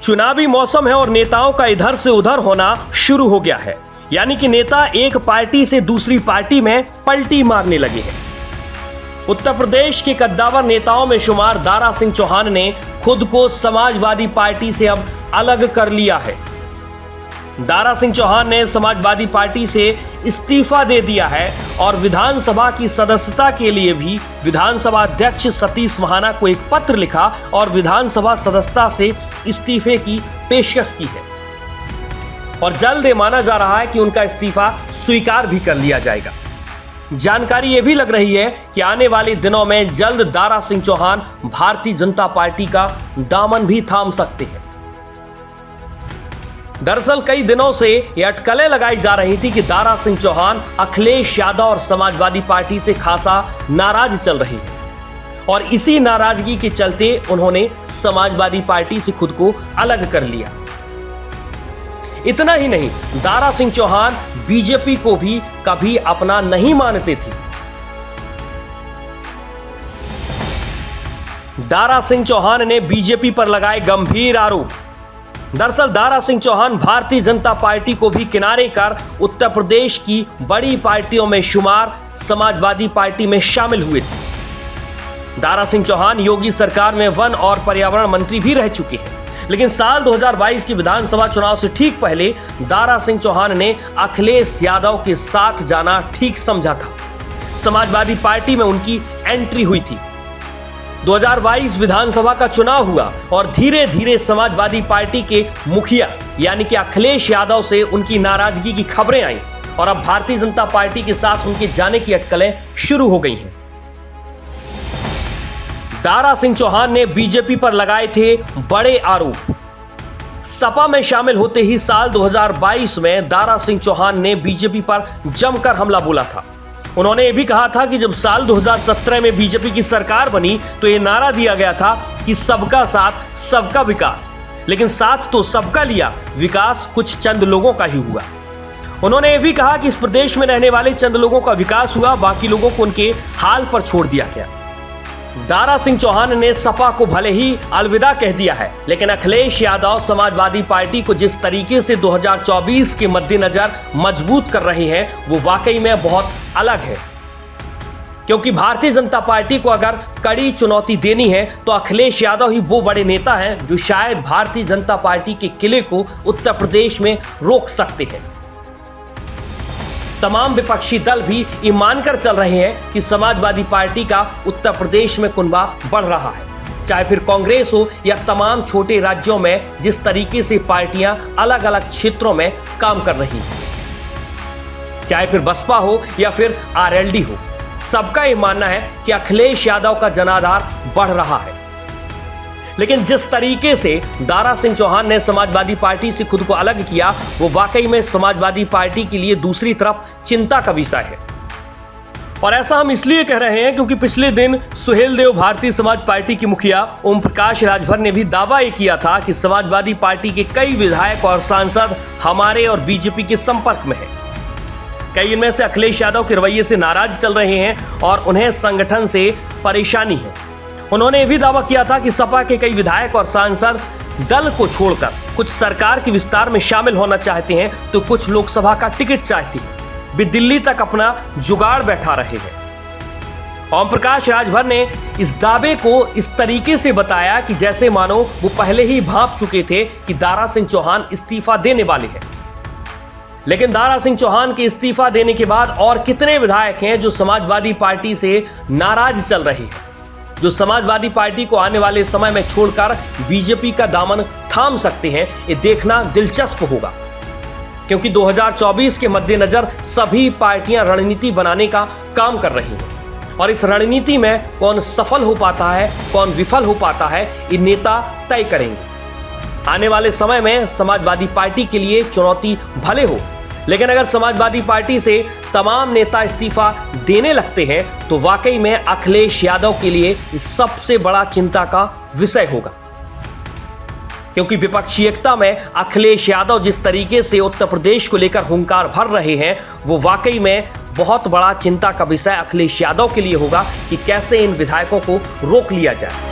चुनावी मौसम है और नेताओं का इधर से उधर होना शुरू हो गया है, यानी कि नेता एक पार्टी से दूसरी पार्टी में पलटी मारने लगे हैं। उत्तर प्रदेश के कद्दावर नेताओं में शुमार दारा सिंह चौहान ने खुद को समाजवादी पार्टी से अब अलग कर लिया है। दारा सिंह चौहान ने समाजवादी पार्टी से इस्तीफा दे दिया है और विधानसभा की सदस्यता के लिए भी विधानसभा अध्यक्ष सतीश महाना को एक पत्र लिखा और विधानसभा सदस्यता से इस्तीफे की पेशकश की है और जल्द ये माना जा रहा है कि उनका इस्तीफा स्वीकार भी कर लिया जाएगा। जानकारी यह भी लग रही है कि आने वाले दिनों में जल्द दारा सिंह चौहान भारतीय जनता पार्टी का दामन भी थाम सकते हैं। दरअसल कई दिनों से यह अटकलें लगाई जा रही थी कि दारा सिंह चौहान अखिलेश यादव और समाजवादी पार्टी से खासा नाराज चल रही है और इसी नाराजगी के चलते उन्होंने समाजवादी पार्टी से खुद को अलग कर लिया। इतना ही नहीं, दारा सिंह चौहान बीजेपी को भी कभी अपना नहीं मानते थे। दारा सिंह चौहान ने बीजेपी पर लगाए गंभीर आरोप। दरअसल दारा सिंह चौहान भारतीय जनता पार्टी को भी किनारे कर उत्तर प्रदेश की बड़ी पार्टियों में शुमार समाजवादी पार्टी में शामिल हुए थे। दारा सिंह चौहान योगी सरकार में वन और पर्यावरण मंत्री भी रह चुके हैं, लेकिन साल 2022 की विधानसभा चुनाव से ठीक पहले दारा सिंह चौहान ने अखिलेश यादव के साथ जाना ठीक समझा था। समाजवादी पार्टी में उनकी एंट्री हुई थी। 2022 विधानसभा का चुनाव हुआ और धीरे धीरे समाजवादी पार्टी के मुखिया यानी कि अखिलेश यादव से उनकी नाराजगी की खबरें आईं और अब भारतीय जनता पार्टी के साथ उनके जाने की अटकलें शुरू हो गई हैं। दारा सिंह चौहान ने बीजेपी पर लगाए थे बड़े आरोप। सपा में शामिल होते ही साल 2022 में दारा सिंह चौहान ने बीजेपी पर जमकर हमला बोला था। उन्होंने यह भी कहा था कि जब साल 2017 में बीजेपी की सरकार बनी तो यह नारा दिया गया था कि सबका साथ सबका विकास, लेकिन साथ तो सबका लिया, विकास कुछ चंद लोगों का ही हुआ। उन्होंने यह भी कहा कि इस प्रदेश में रहने वाले चंद लोगों का विकास हुआ, बाकी लोगों को उनके हाल पर छोड़ दिया गया। दारा सिंह चौहान ने सपा को भले ही अलविदा कह दिया है, लेकिन अखिलेश यादव समाजवादी पार्टी को जिस तरीके से 2024 के मद्देनजर मजबूत कर रहे हैं वो वाकई में बहुत अलग है। क्योंकि भारतीय जनता पार्टी को अगर कड़ी चुनौती देनी है तो अखिलेश यादव ही वो बड़े नेता हैं जो शायद भारतीय जनता पार्टी के किले को उत्तर प्रदेश में रोक सकते हैं। तमाम विपक्षी दल भी ये मानकर चल रहे हैं कि समाजवादी पार्टी का उत्तर प्रदेश में कुनबा बढ़ रहा है, चाहे फिर कांग्रेस हो या तमाम छोटे राज्यों में जिस तरीके से पार्टियां अलग अलग क्षेत्रों में काम कर रही हैं, चाहे फिर बसपा हो या फिर आरएलडी हो। सबका ये मानना है कि अखिलेश यादव का जनाधार बढ़ रहा है। लेकिन जिस तरीके से दारा सिंह चौहान ने समाजवादी पार्टी से खुद को अलग किया वो वाकई में समाजवादी पार्टी के लिए दूसरी तरफ चिंता का विषय है। और ऐसा हम इसलिए कह रहे हैं क्योंकि पिछले दिन सुहेलदेव भारतीय समाज पार्टी के मुखिया ओम प्रकाश राजभर ने भी दावा ये किया था कि समाजवादी पार्टी के कई विधायक और सांसद हमारे और बीजेपी के संपर्क में हैं। कई इनमें से अखिलेश यादव के रवैये से नाराज चल रहे हैं और उन्हें संगठन से परेशानी है। उन्होंने यह भी दावा किया था कि सपा के कई विधायक और सांसद दल को छोड़कर कुछ सरकार के विस्तार में शामिल होना चाहते हैं तो कुछ लोकसभा का टिकट चाहते हैं। वे दिल्ली तक अपना जुगाड़ बैठा रहे हैं। ओम प्रकाश राजभर ने इस दावे को इस तरीके से बताया कि जैसे मानो वो पहले ही भांप चुके थे कि दारा सिंह चौहान इस्तीफा देने वाले हैं। लेकिन दारा सिंह चौहान के इस्तीफा देने के बाद और कितने विधायक हैं जो समाजवादी पार्टी से नाराज चल रहे हैं, जो समाजवादी पार्टी को आने वाले समय में छोड़कर बीजेपी का दामन थाम सकते हैं, ये देखना दिलचस्प होगा। क्योंकि 2024 के मद्देनजर सभी पार्टियां रणनीति बनाने का काम कर रही हैं और इस रणनीति में कौन सफल हो पाता है, कौन विफल हो पाता है, ये नेता तय करेंगे। आने वाले समय में समाजवादी पार्टी के लिए चुनौती भले हो, लेकिन अगर समाजवादी पार्टी से तमाम नेता इस्तीफा देने लगते हैं तो वाकई में अखिलेश यादव के लिए सबसे बड़ा चिंता का विषय होगा। क्योंकि विपक्षी एकता में अखिलेश यादव जिस तरीके से उत्तर प्रदेश को लेकर हुंकार भर रहे हैं वो वाकई में बहुत बड़ा चिंता का विषय अखिलेश यादव के लिए होगा कि कैसे इन विधायकों को रोक लिया जाए।